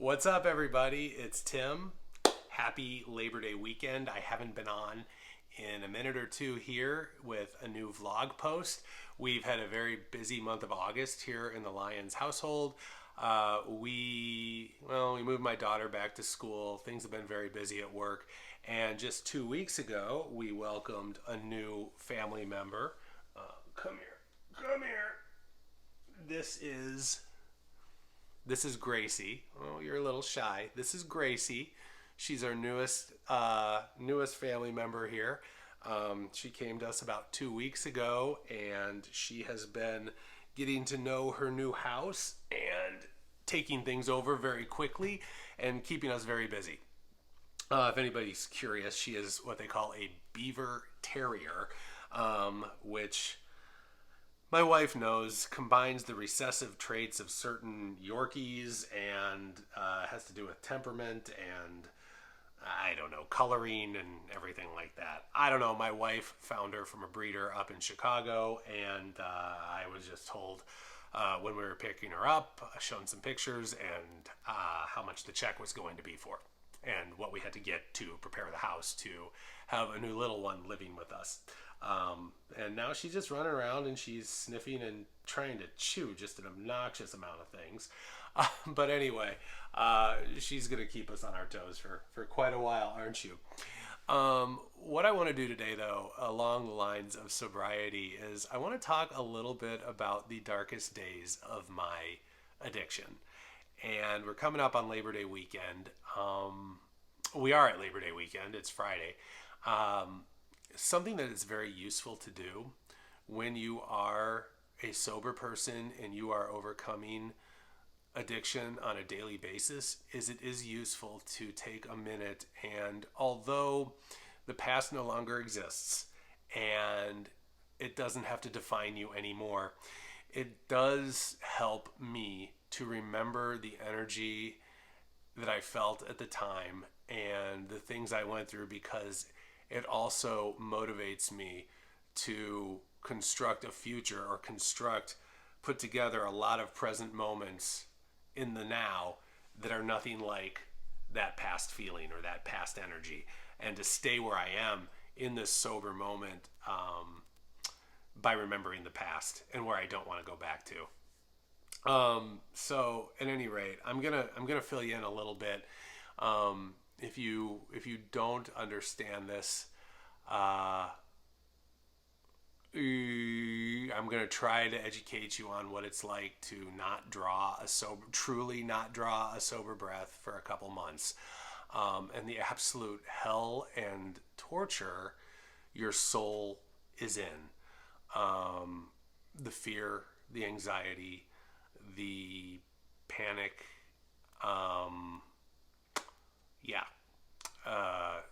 What's up, everybody? It's Tim. Happy Labor Day weekend. I haven't been on in a minute or two here with a new vlog post. We've had a very busy month of August here in the Lyons household. We moved my daughter back to school. Things have been very busy at work. And just 2 weeks ago, we welcomed a new family member. Come here. Come here. This is Gracie. Oh, you're a little shy. This is Gracie. She's our newest family member here. She came to us about 2 weeks ago, and she has been getting to know her new house and taking things over very quickly and keeping us very busy. If anybody's curious, she is what they call a beaver terrier, which my wife knows combines the recessive traits of certain Yorkies and has to do with temperament and I don't know, coloring and everything like that. I don't know. My wife found her from a breeder up in Chicago, and I was just told when we were picking her up, shown some pictures and how much the check was going to be for, and what we had to get to prepare the house to have a new little one living with us. And now she's just running around and she's sniffing and trying to chew just an obnoxious amount of things. But anyway, she's going to keep us on our toes for quite a while, aren't you? What I want to do today, though, along the lines of sobriety, is I want to talk a little bit about the darkest days of my addiction. And we're coming up on Labor Day weekend. We are at Labor Day weekend. It's Friday. Something that is very useful to do when you are a sober person and you are overcoming addiction on a daily basis is it is useful to take a minute, and although the past no longer exists and it doesn't have to define you anymore, it does help me to remember the energy that I felt at the time and the things I went through, because it also motivates me to construct a future or put together a lot of present moments in the now that are nothing like that past feeling or that past energy, and to stay where I am in this sober moment by remembering the past and where I don't want to go back to. So at any rate, I'm gonna fill you in a little bit. If you don't understand this, I'm going to try to educate you on what it's like to truly not draw a sober breath for a couple months, and the absolute hell and torture your soul is in. The fear, the anxiety, the panic.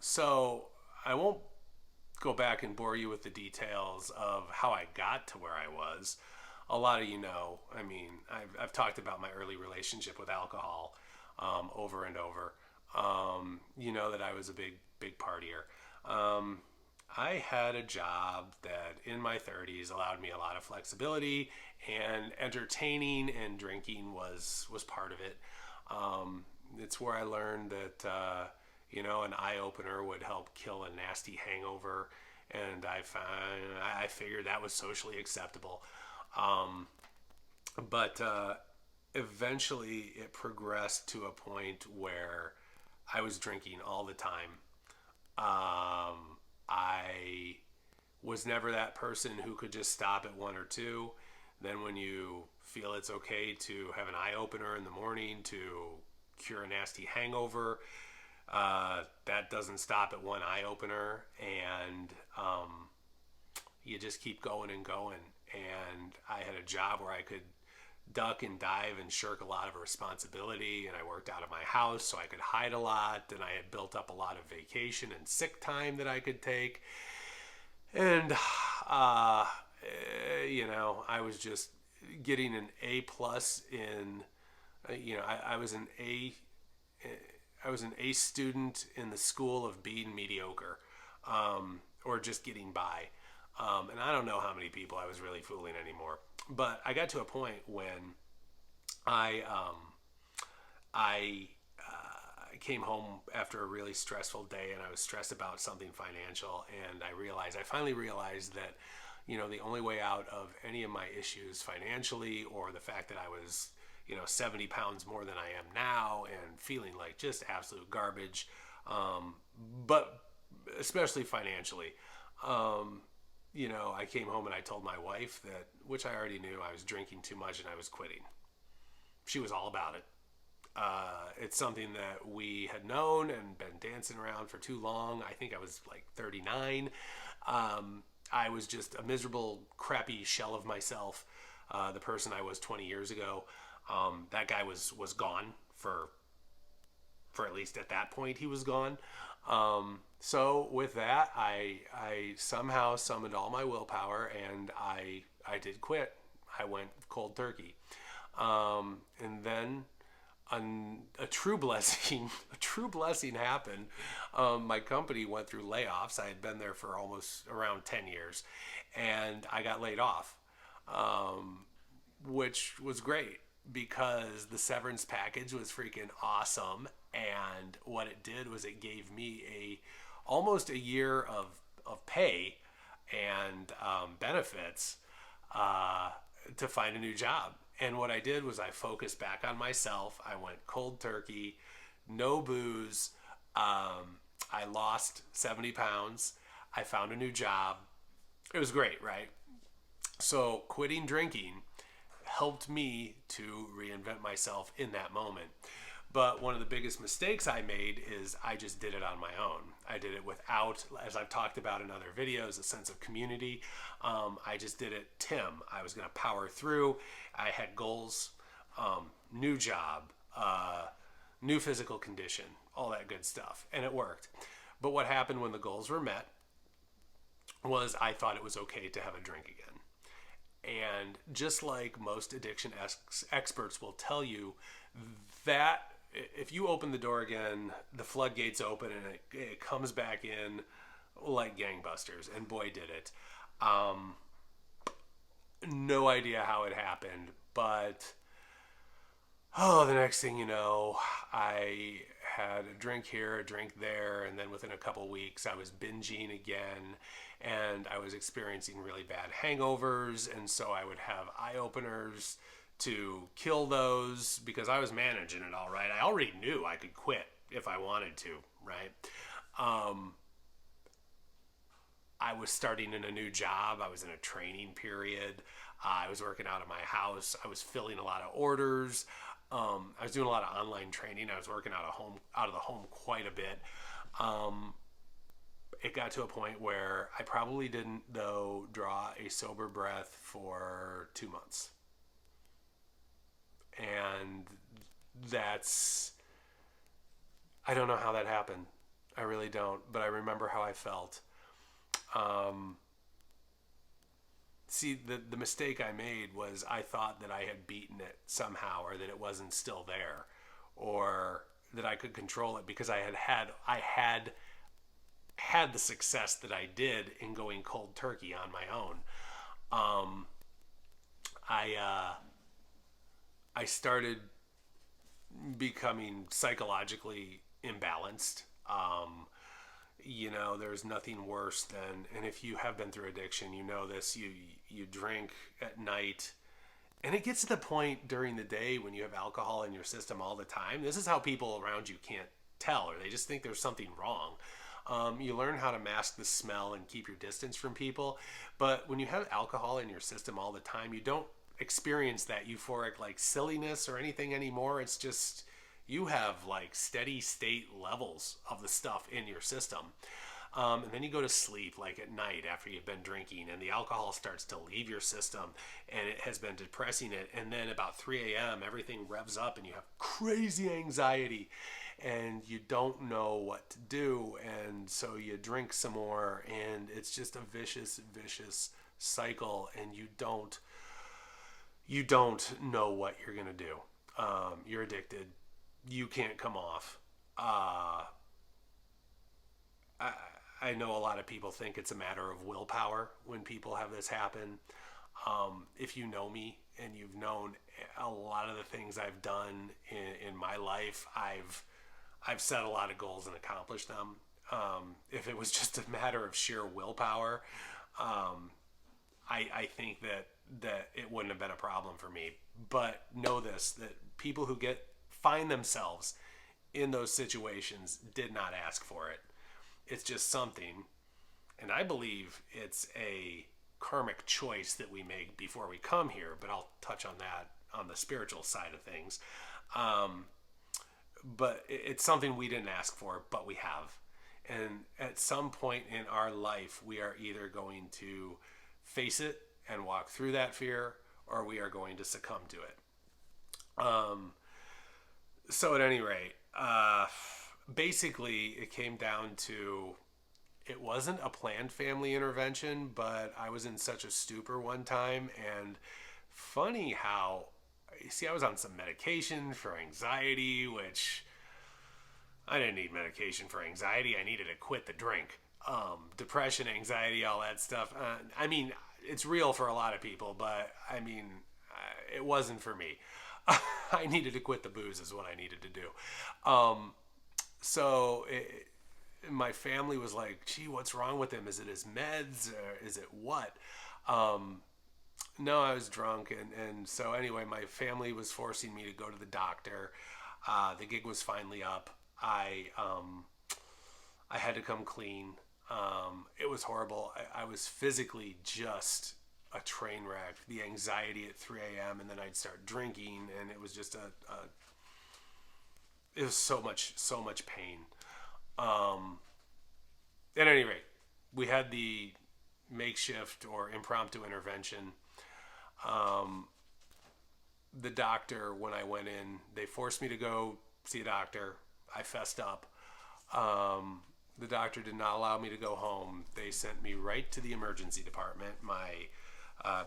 So I won't go back and bore you with the details of how I got to where I was. A lot of you know, I mean, I've talked about my early relationship with alcohol over and over. You know that I was a big partier. I had a job that in my 30s allowed me a lot of flexibility, and entertaining and drinking was part of it. It's where I learned that an eye opener would help kill a nasty hangover, and I figured that was socially acceptable. But eventually, it progressed to a point where I was drinking all the time. I was never that person who could just stop at one or two. Then when you feel it's okay to have an eye opener in the morning to cure a nasty hangover, that doesn't stop at one eye opener, and you just keep going and going. And I had a job where I could duck and dive and shirk a lot of responsibility, and I worked out of my house so I could hide a lot, and I had built up a lot of vacation and sick time that I could take. And I was just getting an A plus in I was an A student in the school of being mediocre, or just getting by. And I don't know how many people I was really fooling anymore. But I got to a point when I came home after a really stressful day, and I was stressed about something financial, and I finally realized that, the only way out of any of my issues financially, or the fact that I was, 70 pounds more than I am now and feeling like just absolute garbage, but especially financially, I came home and I told my wife that, which I already knew, I was drinking too much and I was quitting. She was all about it. It's something that we had known and been dancing around for too long. I think I was like 39. I was just a miserable, crappy shell of myself. The person I was 20 years ago. That guy was gone for at least at that point he was gone. So with that, I somehow summoned all my willpower, and I did quit. I went cold turkey. And then a true blessing, a true blessing happened. My company went through layoffs. I had been there for almost around 10 years, and I got laid off, which was great because the severance package was freaking awesome. And what it did was it gave me almost a year of pay and benefits to find a new job. And what I did was I focused back on myself. I went cold turkey, no booze. I lost 70 pounds. I found a new job. It was great, right? So quitting drinking helped me to reinvent myself in that moment. But one of the biggest mistakes I made is I just did it on my own. I did it without, as I've talked about in other videos, a sense of community. I just did it, Tim. I was going to power through. I had goals, new job, new physical condition, all that good stuff. And it worked. But what happened when the goals were met was I thought it was okay to have a drink again. And just like most addiction experts will tell you, that if you open the door again, the floodgates open and it comes back in like gangbusters. And boy, did it. No idea how it happened, but the next thing you know, I had a drink here, a drink there, and then within a couple weeks, I was binging again, and I was experiencing really bad hangovers, and so I would have eye openers to kill those because I was managing it all right. I already knew I could quit if I wanted to, right? I was starting in a new job. I was in a training period. I was working out of my house. I was filling a lot of orders. I was doing a lot of online training. I was working out of the home quite a bit. It got to a point where I probably didn't, though, draw a sober breath for 2 months. And I don't know how that happened. I really don't, but I remember how I felt. See, the mistake I made was I thought that I had beaten it somehow, or that it wasn't still there, or that I could control it because I had the success that I did in going cold turkey on my own. I started becoming psychologically imbalanced. There's nothing worse than, and if you have been through addiction, you know this, you drink at night, and it gets to the point during the day when you have alcohol in your system all the time. This is how people around you can't tell, or they just think there's something wrong. You learn how to mask the smell and keep your distance from people. But when you have alcohol in your system all the time, you don't experience that euphoric like silliness or anything anymore. It's just you have like steady state levels of the stuff in your system. And then you go to sleep like at night after you've been drinking, and the alcohol starts to leave your system and it has been depressing it. And then about 3 a.m. everything revs up and you have crazy anxiety and you don't know what to do. And so you drink some more, and it's just a vicious cycle, and you don't know what you're going to do. You're addicted. You can't come off. I know a lot of people think it's a matter of willpower when people have this happen. If you know me and you've known a lot of the things I've done in my life, I've set a lot of goals and accomplished them. If it was just a matter of sheer willpower, um, I think that it wouldn't have been a problem for me. But know this, that people who find themselves in those situations did not ask for it. It's just something, and I believe it's a karmic choice that we make before we come here, but I'll touch on that on the spiritual side of things. Um, but it's something we didn't ask for, but we have. And at some point in our life, we are either going to face it and walk through that fear, or we are going to succumb to it. Um, so, at any rate, basically, it came down to it wasn't a planned family intervention, but I was in such a stupor one time. And funny how, you see, I was on some medication for anxiety, which I didn't need medication for anxiety. I needed to quit the drink. Depression, anxiety, all that stuff. I mean, it's real for a lot of people, but I mean, it wasn't for me. I needed to quit the booze, is what I needed to do. So my family was like, gee, what's wrong with him? Is it his meds? Or is it what? No, I was drunk. And so anyway, my family was forcing me to go to the doctor. The gig was finally up. I had to come clean. It was horrible. I was physically just a train wreck. The anxiety at 3 a.m. and then I'd start drinking, and it was just it was so much pain. At any rate, we had the makeshift or impromptu intervention. The doctor, when I went in, they forced me to go see a doctor. I fessed up. The doctor did not allow me to go home. They sent me right to the emergency department.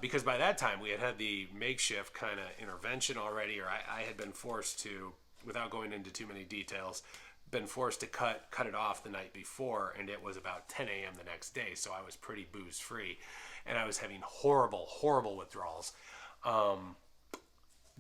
Because by that time we had the makeshift kind of intervention already, or I had been forced to, without going into too many details, been forced to cut it off the night before, and it was about 10 a.m. the next day, so I was pretty booze free, and I was having horrible withdrawals.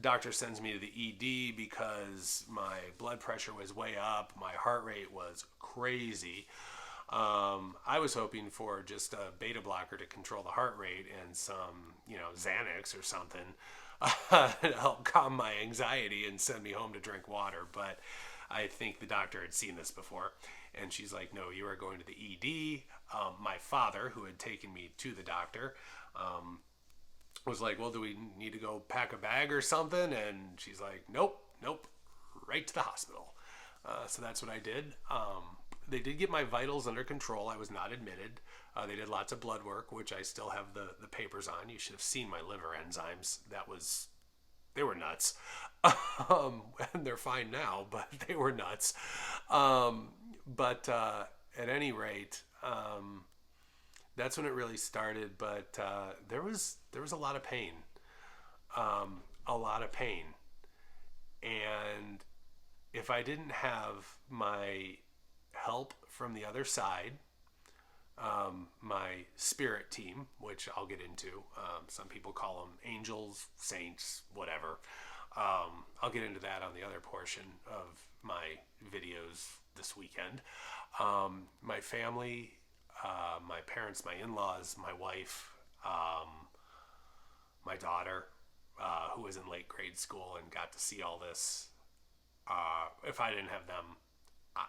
Doctor sends me to the ED because my blood pressure was way up, my heart rate was crazy. I was hoping for just a beta blocker to control the heart rate and some, Xanax or something to help calm my anxiety and send me home to drink water. But I think the doctor had seen this before, and she's like, no, you are going to the ED. My father, who had taken me to the doctor, was like, well, do we need to go pack a bag or something? And she's like, nope, right to the hospital. So that's what I did. They did get my vitals under control. I was not admitted. They did lots of blood work, which I still have the papers on. You should have seen my liver enzymes. They were nuts. And they're fine now, but they were nuts. But at any rate, that's when it really started. But there was a lot of pain, and if I didn't have my help from the other side, my spirit team, which I'll get into, some people call them angels, saints, whatever. I'll get into that on the other portion of my videos this weekend. My family, my parents, my in-laws, my wife, my daughter, who was in late grade school and got to see all this. If I didn't have them,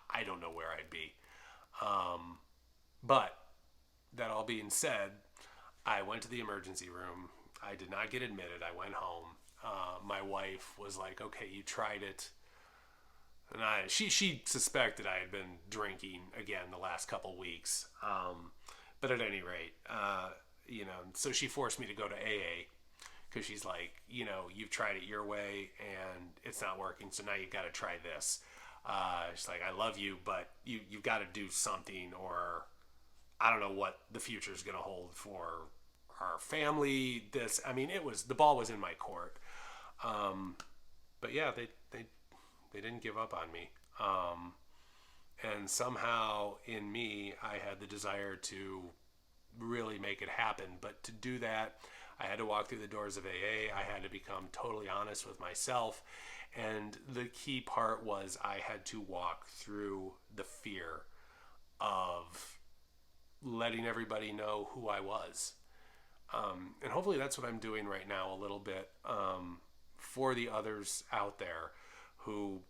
I don't know where I'd be. But that all being said, I went to the emergency room. I did not get admitted. I went home. My wife was like, okay, you tried it. And she suspected I had been drinking again the last couple weeks. But at any rate, so she forced me to go to AA, because she's like, you've tried it your way and it's not working. So now you've got to try this. She's like, I love you, but you've got to do something, or I don't know what the future is going to hold for our family. The ball was in my court. But yeah, they didn't give up on me. And somehow in me, I had the desire to really make it happen. But to do that, I had to walk through the doors of AA. I had to become totally honest with myself. And the key part was I had to walk through the fear of letting everybody know who I was. And hopefully that's what I'm doing right now a little bit, for the others out there who,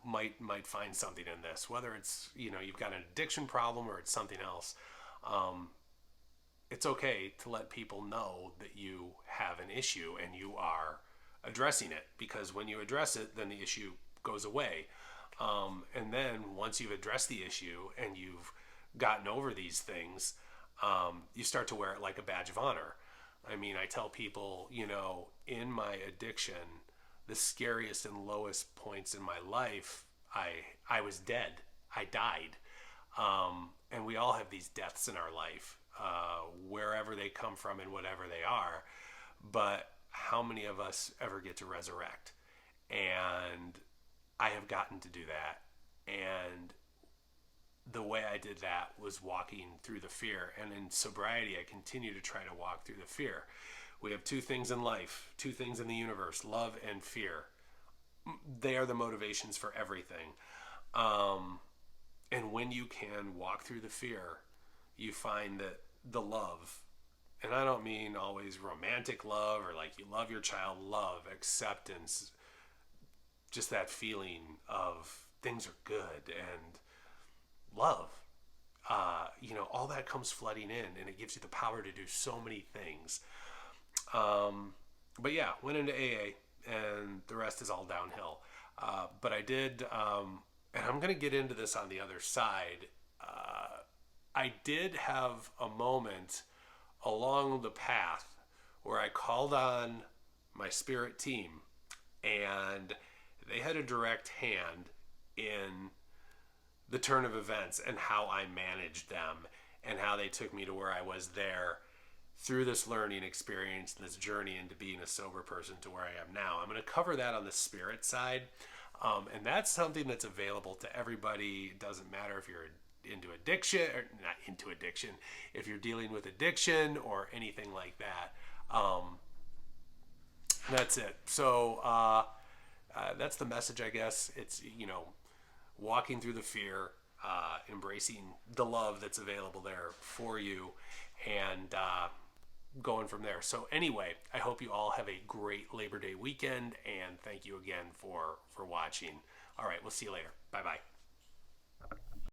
might find something in this, whether it's, you've got an addiction problem or it's something else. It's okay to let people know that you have an issue and you are addressing it, because when you address it, then the issue goes away. And then once you've addressed the issue and you've gotten over these things, you start to wear it like a badge of honor. I mean, I tell people, in my addiction, the scariest and lowest points in my life, I was dead. I died. And we all have these deaths in our life, wherever they come from and whatever they are. But how many of us ever get to resurrect? And I have gotten to do that. And the way I did that was walking through the fear. And in sobriety, I continue to try to walk through the fear. We have two things in life, two things in the universe: love and fear. They are the motivations for everything. And when you can walk through the fear, you find that the love, and I don't mean always romantic love or like you love your child, love, acceptance, just that feeling of things are good and love, all that comes flooding in, and it gives you the power to do so many things. But yeah, went into AA, and the rest is all downhill. But I did, and I'm going to get into this on the other side. I did have a moment along the path where I called on my spirit team, and they had a direct hand in the turn of events and how I managed them and how they took me to where I was there through this learning experience, this journey into being a sober person to where I am now. I'm going to cover that on the spirit side. And that's something that's available to everybody. It doesn't matter if you're into addiction or not into addiction, if you're dealing with addiction or anything like that. That's it. So that's the message, I guess. It's, walking through the fear, embracing the love that's available there for you, and going from there. So anyway, I hope you all have a great Labor Day weekend, and thank you again for watching. All right, we'll see you later. Bye-bye.